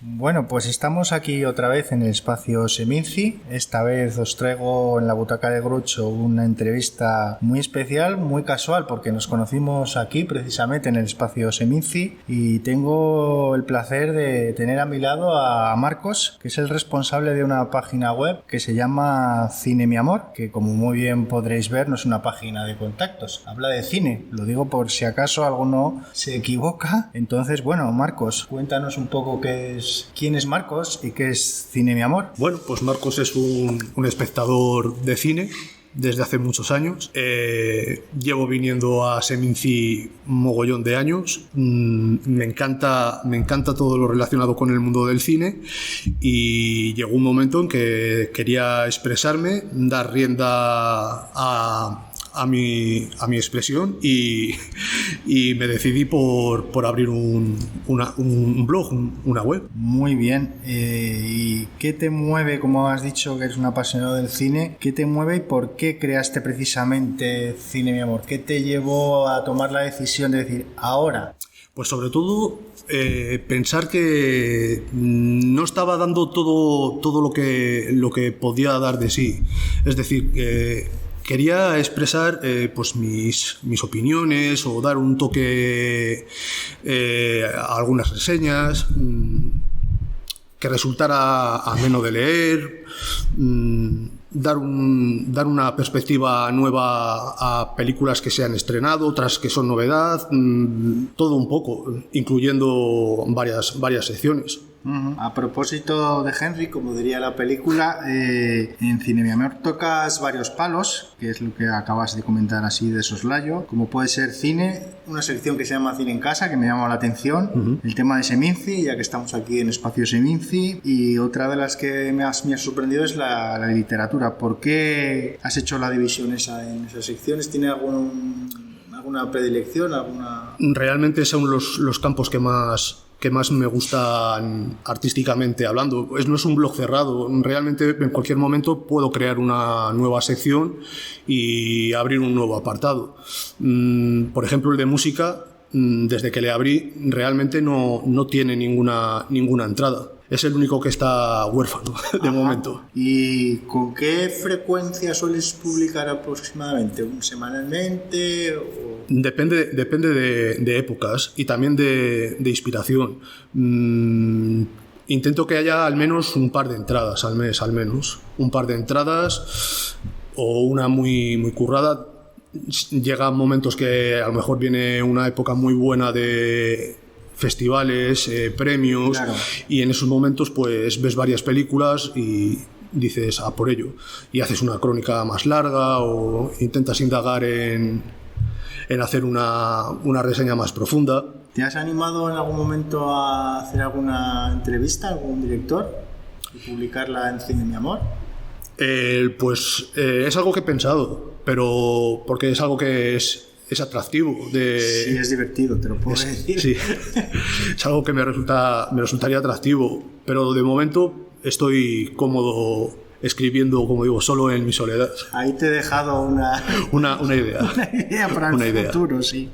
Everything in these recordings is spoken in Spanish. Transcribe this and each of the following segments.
Bueno, pues estamos aquí otra vez en el espacio Seminci. Esta vez os traigo en la butaca de Grucho una entrevista muy especial, muy casual, porque nos conocimos aquí precisamente en el espacio Seminci y tengo el placer de tener a mi lado a Marcos, que es el responsable de una página web que se llama Cine Mi Amor, que como muy bien podréis ver no es una página de contactos, habla de cine. Lo digo por si acaso alguno se equivoca. Entonces, bueno, Marcos, cuéntanos un poco quién es Marcos y qué es Cine Mi Amor. Bueno, pues Marcos es un espectador de cine desde hace muchos años. Llevo viniendo a Seminci mogollón de años. Me encanta todo lo relacionado con el mundo del cine y llegó un momento en que quería expresarme, dar rienda a mi expresión y me decidí por abrir un blog, una web. Muy bien. ¿Y qué te mueve, como has dicho que eres un apasionado del cine, qué te mueve y por qué creaste precisamente Cine Mi Amor? ¿Qué te llevó a tomar la decisión de decir ahora? Pues sobre todo pensar que no estaba dando todo lo que podía dar de sí. Es decir, quería expresar pues mis opiniones o dar un toque a algunas reseñas que resultara ameno de leer, dar una perspectiva nueva a películas que se han estrenado, otras que son novedad, todo un poco, incluyendo varias secciones. A propósito de Henry, como diría la película, en Cine Mi Amor tocas varios palos, que es lo que acabas de comentar así de soslayo, como puede ser cine, una sección que se llama Cine en Casa, que me llama la atención, el tema de Seminci, ya que estamos aquí en Espacio Seminci, y otra de las que me ha sorprendido es la literatura. ¿Por qué has hecho la división en esas secciones? ¿Tiene alguna predilección? Realmente son los campos que más me gustan artísticamente hablando. No es un blog cerrado, realmente en cualquier momento puedo crear una nueva sección y abrir un nuevo apartado. Por ejemplo, el de música, desde que le abrí, realmente no tiene ninguna entrada. Es el único que está huérfano de momento. ¿Y con qué frecuencia sueles publicar aproximadamente? ¿Semanalmente? Depende de épocas y también de inspiración. Intento que haya al menos un par de entradas al mes, al menos. Un par de entradas o una muy, muy currada. Llegan momentos que a lo mejor viene una época muy buena de festivales, premios, claro. Y en esos momentos pues ves varias películas y dices a por ello y haces una crónica más larga o intentas indagar en hacer una reseña más profunda. ¿Te has animado en algún momento a hacer alguna entrevista a algún director y publicarla en Cine Mi Amor? Pues es algo que he pensado, pero porque es algo que es atractivo. Sí, es divertido, te lo puedo decir. Sí, es algo que me resultaría atractivo, pero de momento estoy cómodo escribiendo, como digo, solo en mi soledad. Ahí te he dejado una idea. Una idea para el futuro, sí.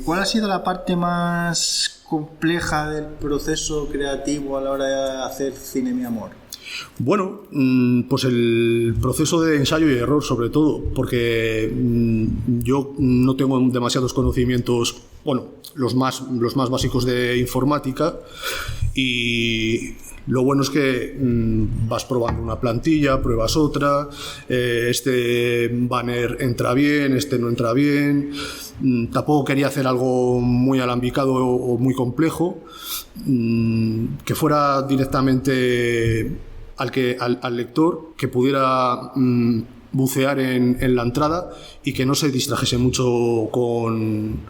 ¿Cuál ha sido la parte más compleja del proceso creativo a la hora de hacer Cine Mi Amor? Bueno, pues el proceso de ensayo y error sobre todo, porque yo no tengo demasiados conocimientos, bueno, los más básicos de informática, y lo bueno es que vas probando una plantilla, pruebas otra, este banner entra bien, este no entra bien. Tampoco quería hacer algo muy alambicado o muy complejo, que fuera directamente al lector, que pudiera bucear en la entrada y que no se distrajese mucho con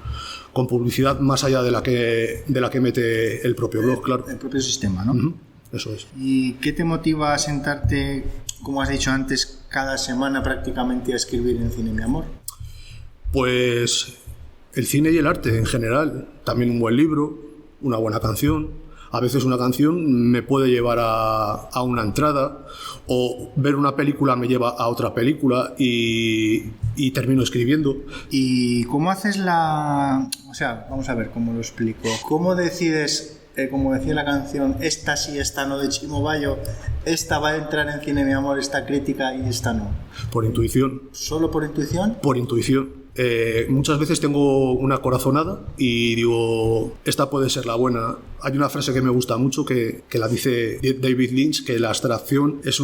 publicidad más allá de la que mete el propio blog, claro. El propio sistema, ¿no? Eso es. ¿Y qué te motiva a sentarte, como has dicho antes, cada semana prácticamente a escribir en Cine Mi Amor? Pues el cine y el arte en general. También un buen libro, una buena canción. A veces una canción me puede llevar a una entrada, o ver una película me lleva a otra película y termino escribiendo. ¿Y cómo haces o sea, vamos a ver cómo lo explico. ¿Cómo decides como decía la canción, esta sí, esta no, de Chimo Bayo, esta va a entrar en Cine Mi Amor, esta crítica, y esta no? Por intuición. ¿Solo por intuición? Por intuición. Muchas veces tengo una corazonada y digo, esta puede ser la buena. Hay una frase que me gusta mucho que la dice David Lynch, que la abstracción es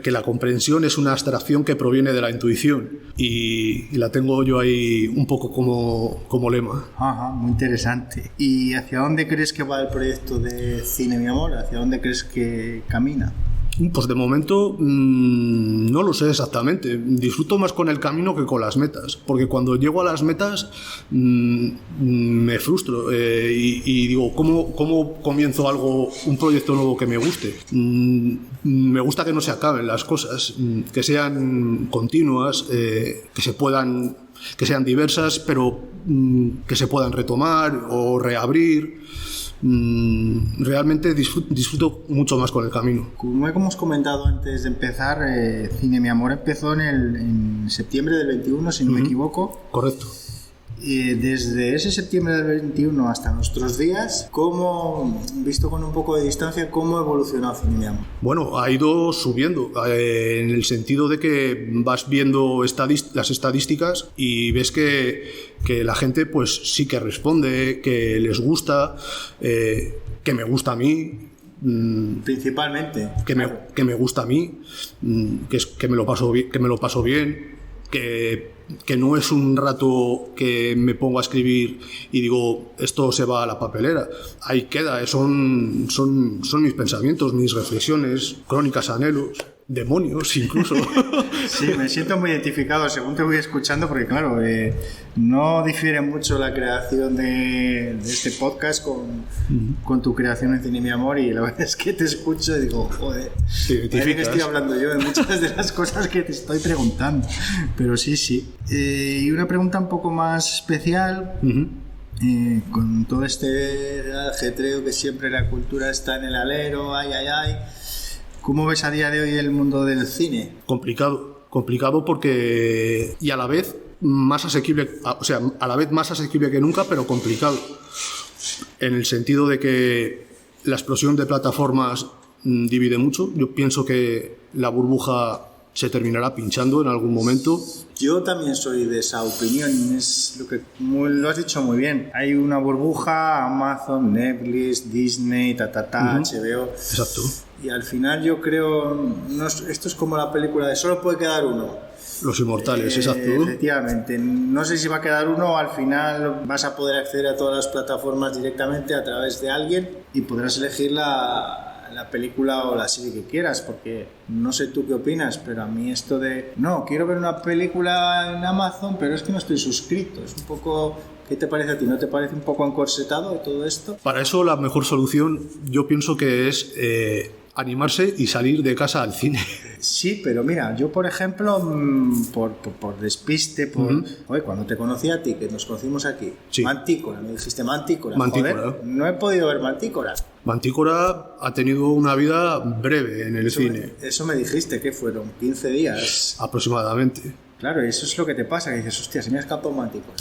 que la comprensión es una abstracción que proviene de la intuición, y la tengo yo ahí un poco como lema. Ajá, muy interesante. ¿Y hacia dónde crees que va el proyecto de Cine Mi Amor? ¿Hacia dónde crees que camina? Pues de momento no lo sé exactamente. Disfruto más con el camino que con las metas, porque cuando llego a las metas me frustro y digo, ¿cómo comienzo un proyecto nuevo que me guste? Me gusta que no se acaben las cosas, que sean continuas, que sean diversas, pero que se puedan retomar o reabrir. Realmente disfruto mucho más con el camino. Como hemos comentado antes de empezar, Cine Mi Amor empezó en septiembre del 21, si no me equivoco. Correcto. Desde ese septiembre del 21 hasta nuestros días, visto con un poco de distancia, ¿cómo ha evolucionado Cine Mi Amor? Bueno, ha ido subiendo, en el sentido de que vas viendo las estadísticas y ves que la gente pues sí que responde, que les gusta, que me gusta a mí. Principalmente. Que me gusta a mí, que me lo paso bien, que no es un rato que me pongo a escribir y digo, esto se va a la papelera. Ahí queda, son mis pensamientos, mis reflexiones, crónicas, anhelos, demonios incluso. Sí, me siento muy identificado según te voy escuchando, porque claro, no difiere mucho la creación de este podcast con tu creación en Cine Mi Amor, y la verdad es que te escucho y digo, joder, parece que estoy hablando yo de muchas de las cosas que te estoy preguntando, pero sí. Y una pregunta un poco más especial. Con todo este ajetreo que siempre la cultura está en el alero, ¿cómo ves a día de hoy el mundo del cine? Complicado porque, y a la vez más asequible, que nunca, pero complicado, en el sentido de que la explosión de plataformas divide mucho. Yo pienso que la burbuja se terminará pinchando en algún momento. Yo también soy de esa opinión, es lo has dicho muy bien. Hay una burbuja, Amazon, Netflix, Disney, HBO. Exacto. Y al final yo creo, esto es como la película de solo puede quedar uno. Los Inmortales, exacto. Efectivamente. No sé si va a quedar uno, al final vas a poder acceder a todas las plataformas directamente a través de alguien y podrás elegir la película o la serie que quieras, porque no sé tú qué opinas, pero a mí esto de no, quiero ver una película en Amazon, pero es que no estoy suscrito, es un poco... ¿Qué te parece a ti? ¿No te parece un poco encorsetado todo esto? Para eso la mejor solución yo pienso que es animarse y salir de casa al cine. Sí, pero mira, yo por ejemplo, por despiste, oye, cuando te conocí a ti, que nos conocimos aquí, sí. Mantícora, me dijiste Mantícora. Joder, no he podido ver Mantícora. Mantícora ha tenido una vida breve en el cine. Eso me dijiste, ¿qué fueron? 15 días. Aproximadamente. Claro, eso es lo que te pasa, que dices, hostia, se me ha escapado Mantícora.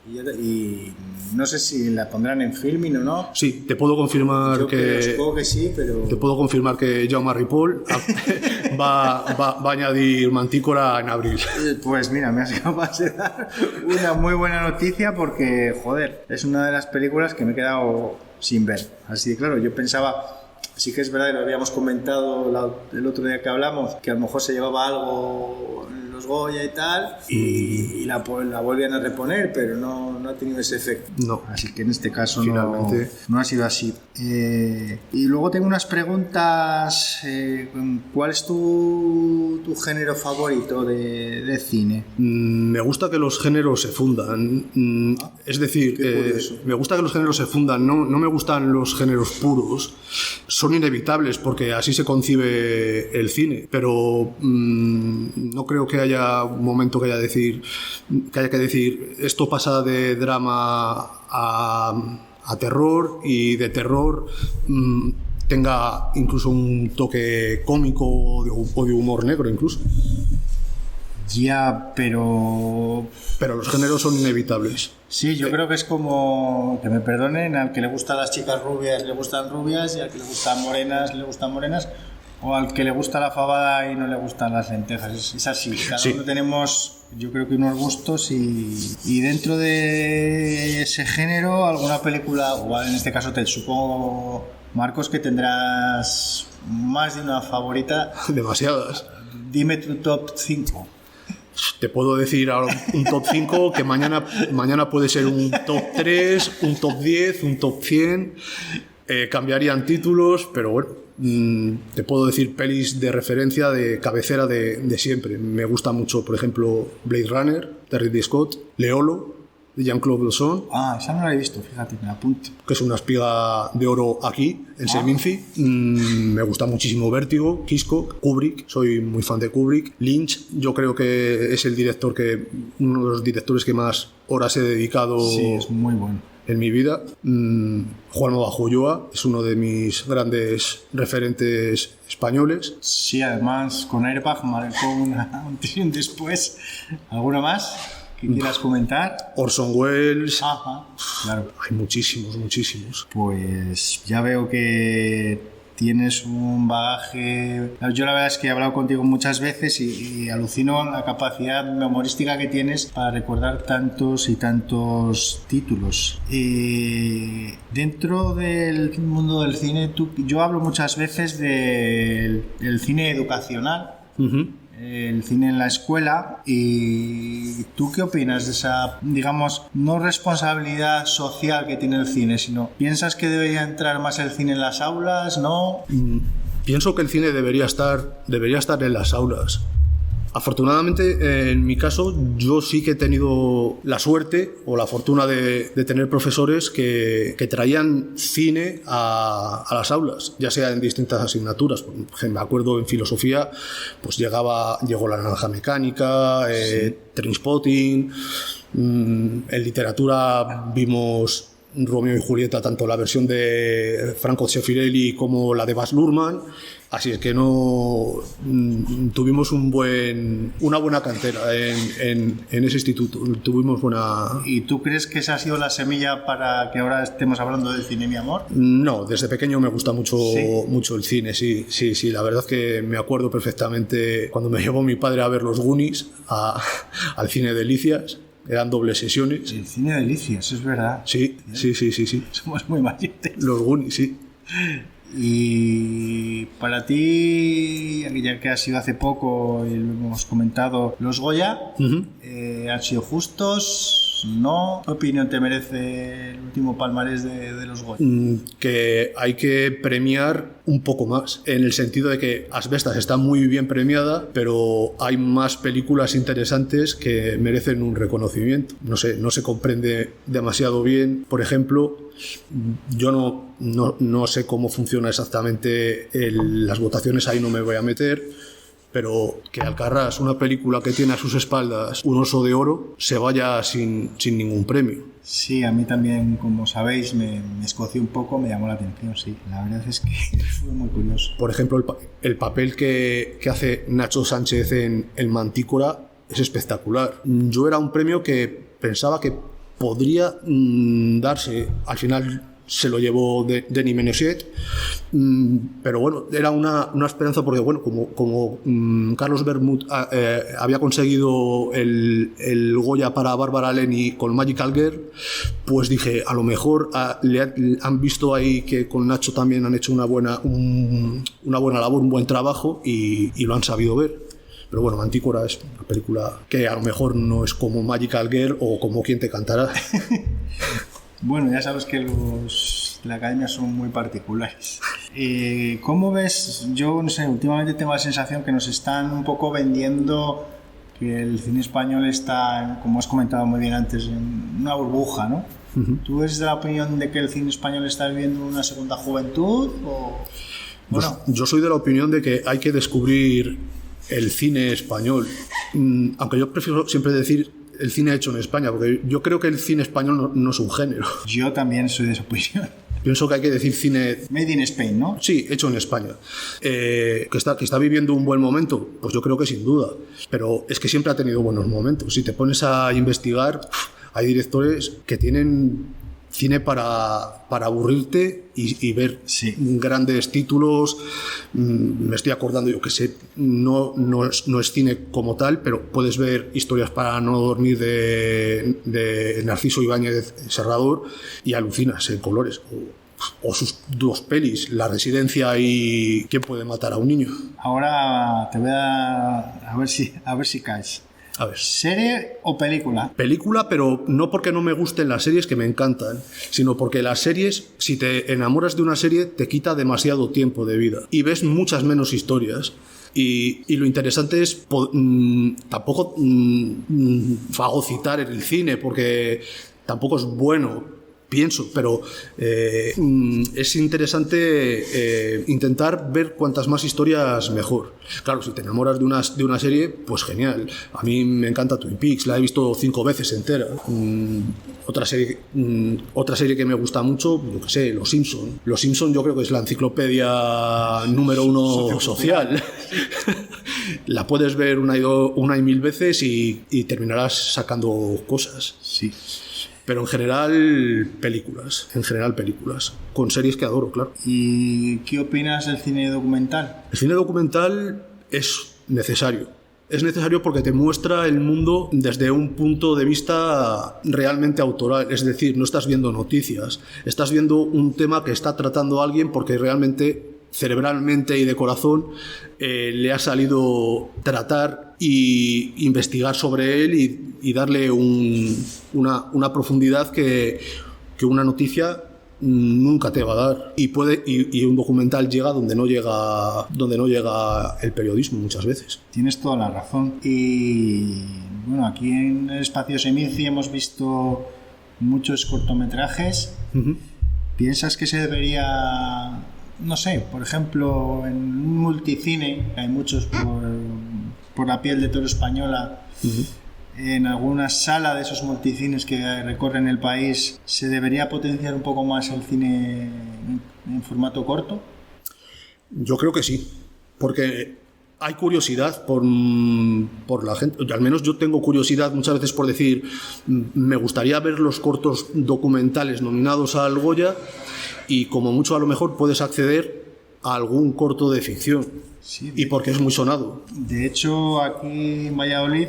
Y no sé si la pondrán en Filmin o no. Sí, te puedo confirmar supongo que sí, pero... Te puedo confirmar que Jaume Ripoll va a añadir Mantícora en abril. Pues mira, me has acabado de dar una muy buena noticia, porque, joder, es una de las películas que me he quedado sin ver. Así que claro, yo pensaba... Sí que es verdad que lo habíamos comentado el otro día que hablamos, que a lo mejor se llevaba algo en los Goya y tal, y la volvían a reponer, pero no ha tenido ese efecto. No. Así que en este caso finalmente no ha sido así. Y luego tengo unas preguntas. ¿Cuál es tu género favorito de cine? Me gusta que los géneros se fundan. Es decir, me gusta que los géneros se fundan. No me gustan los géneros puros. Son inevitables porque así se concibe el cine, pero no creo que haya un momento que haya que decir esto pasa de drama a terror, y de terror tenga incluso un toque cómico o de humor negro incluso. Ya, pero los géneros son inevitables. sí, yo creo que es como, que me perdonen, al que le gustan las chicas rubias le gustan rubias, y al que le gustan morenas le gustan morenas, o al que le gusta la fabada y no le gustan las lentejas. Es así, cada uno tenemos, yo creo que unos gustos, y dentro de ese género alguna película, o en este caso te supongo, Marcos, que tendrás más de una favorita. Demasiadas. Dime tu top 5. Te puedo decir ahora un top 5 que mañana puede ser un top 3, un top 10, un top 100. Cambiarían títulos, pero bueno, te puedo decir pelis de referencia, de cabecera de siempre. Me gusta mucho, por ejemplo, Blade Runner, de Ridley Scott, Leolo, de Jean-Claude Van Damme. Esa no la he visto, fíjate, me la apunto. Que es una espiga de oro aquí, en Seminci. Me gusta muchísimo Vértigo, Hitchcock, Kubrick, soy muy fan de Kubrick. Lynch, yo creo que es uno de los directores que más horas he dedicado. Sí, es muy bueno. En mi vida. Juan Bajo Ulloa es uno de mis grandes referentes españoles. Sí, además con Airbag marcó un antes y un después. ¿Alguno más que quieras comentar? Orson Welles. Ajá, claro. Hay muchísimos. Pues ya veo que tienes un bagaje. Yo la verdad es que he hablado contigo muchas veces y alucino la capacidad memorística que tienes para recordar tantos y tantos títulos. Dentro del mundo del cine, yo hablo muchas veces del cine educacional. El cine en la escuela. ¿Y tú qué opinas de esa, digamos, no responsabilidad social que tiene el cine, sino piensas que debería entrar más el cine en las aulas, no? Pienso que el cine debería estar en las aulas. Afortunadamente, en mi caso, yo sí que he tenido la suerte o la fortuna de tener profesores que traían cine a las aulas, ya sea en distintas asignaturas. Me acuerdo en filosofía, pues llegó La Naranja Mecánica, Trainspotting. En literatura vimos Romeo y Julieta, tanto la versión de Franco Zeffirelli como la de Baz Luhrmann. Así es que tuvimos una buena cantera en ese instituto. Tuvimos buena. ¿Y tú crees que esa ha sido la semilla para que ahora estemos hablando del cine, mi amor? No, desde pequeño me gusta mucho el cine, sí. La verdad que me acuerdo perfectamente cuando me llevó mi padre a ver los Goonies al cine Delicias. Eran dobles sesiones. El cine Delicias, es verdad. Sí. Somos muy mayores. Los Goonies, sí. Y para ti, ya que ha sido hace poco y lo hemos comentado, los Goya, ¿han sido justos? ¿No? ¿Qué opinión te merece el último palmarés de los Goya? Que hay que premiar un poco más, en el sentido de que Asbestas está muy bien premiada, pero hay más películas interesantes que merecen un reconocimiento. No se comprende demasiado bien. Por ejemplo, yo no sé cómo funciona exactamente las votaciones, ahí no me voy a meter, pero que Alcarrás, una película que tiene a sus espaldas un Oso de Oro, se vaya sin ningún premio. Sí, a mí también, como sabéis, me escoció un poco, me llamó la atención, sí. La verdad es que fue muy curioso. Por ejemplo, el papel que hace Nacho Sánchez en Mantícora es espectacular. Yo era un premio que pensaba que podría darse, al final se lo llevó Denis Ménochet, pero bueno, era una esperanza porque bueno, como Carlos Bermud había conseguido el Goya para Bárbara Leni con Magical Girl, pues dije, a lo mejor han visto ahí que con Nacho también han hecho una buena labor, un buen trabajo y lo han sabido ver. Pero bueno, Mantícora es una película que a lo mejor no es como Magical Girl o como Quien te cantará. Bueno, ya sabes que la academia son muy particulares. ¿Cómo ves? Yo no sé, últimamente tengo la sensación que nos están un poco vendiendo que el cine español está, como has comentado muy bien antes, en una burbuja, ¿no? ¿Tú eres de la opinión de que el cine español está viviendo una segunda juventud? Bueno, yo soy de la opinión de que hay que descubrir el cine español, aunque yo prefiero siempre decir el cine hecho en España, porque yo creo que el cine español no es un género. Yo también soy de esa opinión. Pienso que hay que decir cine... Made in Spain, ¿no? Sí, hecho en España. Que está viviendo un buen momento, pues yo creo que sin duda. Pero es que siempre ha tenido buenos momentos. Si te pones a investigar, hay directores que tienen cine para aburrirte y ver grandes títulos. Me estoy acordando, yo que sé, no es cine como tal, pero puedes ver Historias para no dormir de Narciso Ibáñez Serrador y alucinas en colores. O sus dos pelis, La Residencia y ¿Quién puede matar a un niño? Ahora te voy a ver si caes. A ver. ¿Serie o película? Película, pero no porque no me gusten las series, que me encantan, sino porque las series, si te enamoras de una serie, te quita demasiado tiempo de vida y ves muchas menos historias. Y lo interesante es tampoco fagocitar en el cine, porque tampoco es bueno, pienso, pero es interesante intentar ver cuantas más historias mejor. Claro, si te enamoras de una serie, pues genial. A mí me encanta Twin Peaks, la he visto 5 veces entera. Otra serie que me gusta mucho, yo que sé, Los Simpson. Los Simpson yo creo que es la enciclopedia número 1 social. La puedes ver una y mil veces y terminarás sacando cosas. Sí. Pero en general películas, con series que adoro, claro. ¿Y qué opinas del cine documental? El cine documental es necesario. Es necesario porque te muestra el mundo desde un punto de vista realmente autoral. Es decir, no estás viendo noticias, estás viendo un tema que está tratando alguien porque realmente, cerebralmente y de corazón, le ha salido tratar y investigar sobre él y darle una profundidad que una noticia nunca te va a dar. Y un documental llega donde no llega el periodismo muchas veces. Tienes toda la razón. Y bueno, aquí en el Espacio Seminci hemos visto muchos cortometrajes. Uh-huh. ¿Piensas que se debería, no sé, por ejemplo, en un multicine, hay muchos por la piel de toro española, uh-huh, en alguna sala de esos multicines que recorren el país, se debería potenciar un poco más el cine en formato corto? Yo creo que sí, porque hay curiosidad por la gente. Al menos yo tengo curiosidad muchas veces por decir, me gustaría ver los cortos documentales nominados al Goya, y como mucho a lo mejor puedes acceder a algún corto de ficción. Sí, y porque es muy sonado. De hecho, aquí en Valladolid,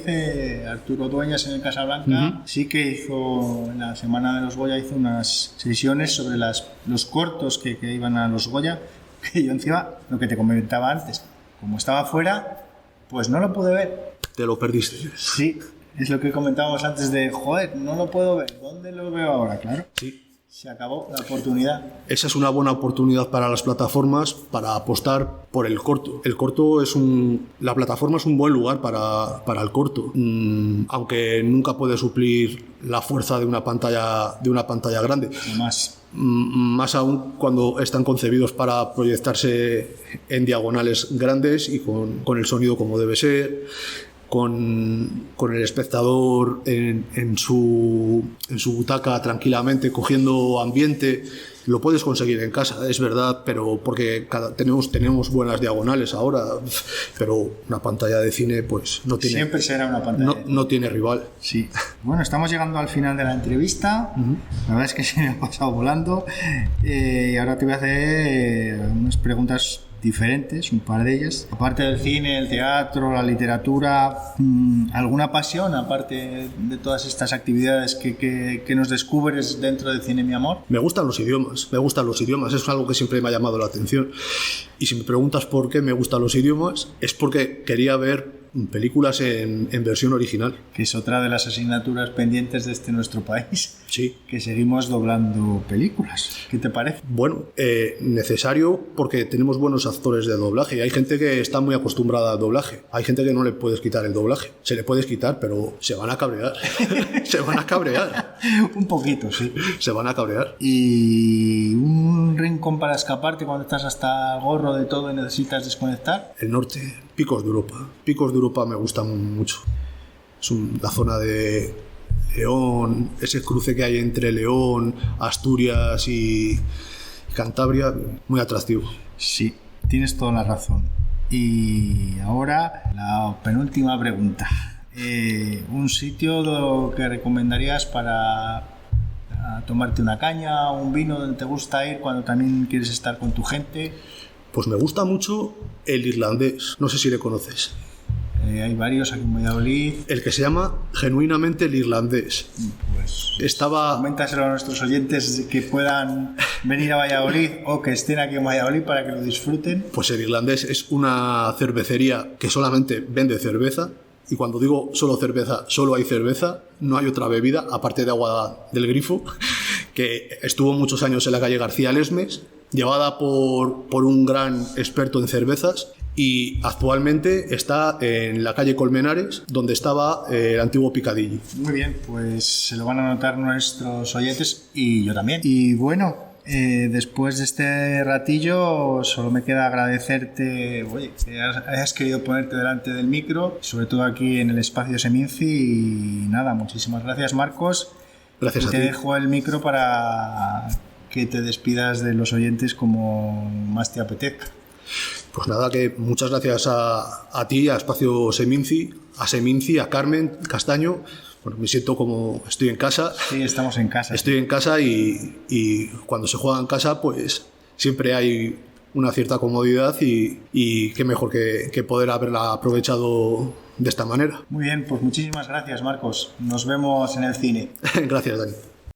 Arturo Dueñas en el Casablanca, uh-huh, sí que hizo, en la semana de los Goya, hizo unas sesiones sobre los cortos que iban a los Goya, que yo encima, lo que te comentaba antes, como estaba fuera, pues no lo pude ver. Te lo perdiste. Sí, es lo que comentábamos antes de, joder, no lo puedo ver, ¿dónde lo veo ahora? Claro. Sí. Se acabó la oportunidad. Esa es una buena oportunidad para las plataformas para apostar por el corto. El corto la plataforma es un buen lugar para el corto, aunque nunca puede suplir la fuerza de una pantalla grande. Más aún cuando están concebidos para proyectarse en diagonales grandes y con el sonido como debe ser. Con el espectador en su butaca tranquilamente cogiendo ambiente. Lo puedes conseguir en casa, es verdad, pero porque tenemos buenas diagonales ahora, pero una pantalla de cine pues no tiene, siempre será una pantalla no tiene rival. Sí. Bueno, estamos llegando al final de la entrevista. Uh-huh. La verdad es que se me ha pasado volando, y ahora te voy a hacer unas preguntas diferentes, un par de ellas. Aparte del cine, el teatro, la literatura, ¿alguna pasión aparte de todas estas actividades que nos descubres dentro de Cine Mi Amor? Me gustan los idiomas, es algo que siempre me ha llamado la atención. Y si me preguntas por qué me gustan los idiomas, es porque quería ver películas en versión original. Que es otra de las asignaturas pendientes de nuestro país. Sí. Que seguimos doblando películas. ¿Qué te parece? Bueno, necesario porque tenemos buenos actores de doblaje y hay gente que está muy acostumbrada al doblaje. Hay gente que no le puedes quitar el doblaje. Se le puedes quitar, pero se van a cabrear. Se van a cabrear. Un poquito, sí. Se van a cabrear. ¿Y un rincón para escaparte cuando estás hasta el gorro de todo y necesitas desconectar? El norte. Picos de Europa. Picos de Europa me gustan mucho. Es la zona de León, ese cruce que hay entre León, Asturias y Cantabria, muy atractivo. Sí, tienes toda la razón. Y ahora la penúltima pregunta. ¿Un sitio que recomendarías para tomarte una caña o un vino donde te gusta ir cuando también quieres estar con tu gente? Pues me gusta mucho el Irlandés, no sé si le conoces. Hay varios aquí en Valladolid. El que se llama genuinamente el Irlandés. Pues coméntaselo a nuestros oyentes que puedan venir a Valladolid o que estén aquí en Valladolid para que lo disfruten. Pues el Irlandés es una cervecería que solamente vende cerveza. Y cuando digo solo cerveza, solo hay cerveza, no hay otra bebida, aparte de agua del grifo, que estuvo muchos años en la calle García Lesmes, llevada por un gran experto en cervezas, y actualmente está en la calle Colmenares, donde estaba el antiguo Picadilly. Muy bien, pues se lo van a anotar nuestros oyentes y yo también. Y bueno, después de este ratillo solo me queda agradecerte, oye, que hayas querido ponerte delante del micro, sobre todo aquí en el espacio Seminci. Y nada, muchísimas gracias, Marcos. Gracias a ti. Te dejo el micro para que te despidas de los oyentes como más te apetezca. Pues nada, que muchas gracias a ti, a Espacio Seminci, a Carmen Castaño. Bueno, me siento como estoy en casa. Sí, estamos en casa. Estoy en casa y cuando se juega en casa, pues siempre hay una cierta comodidad y qué mejor que poder haberla aprovechado de esta manera. Muy bien, pues muchísimas gracias, Marcos. Nos vemos en el cine. Gracias, Dani.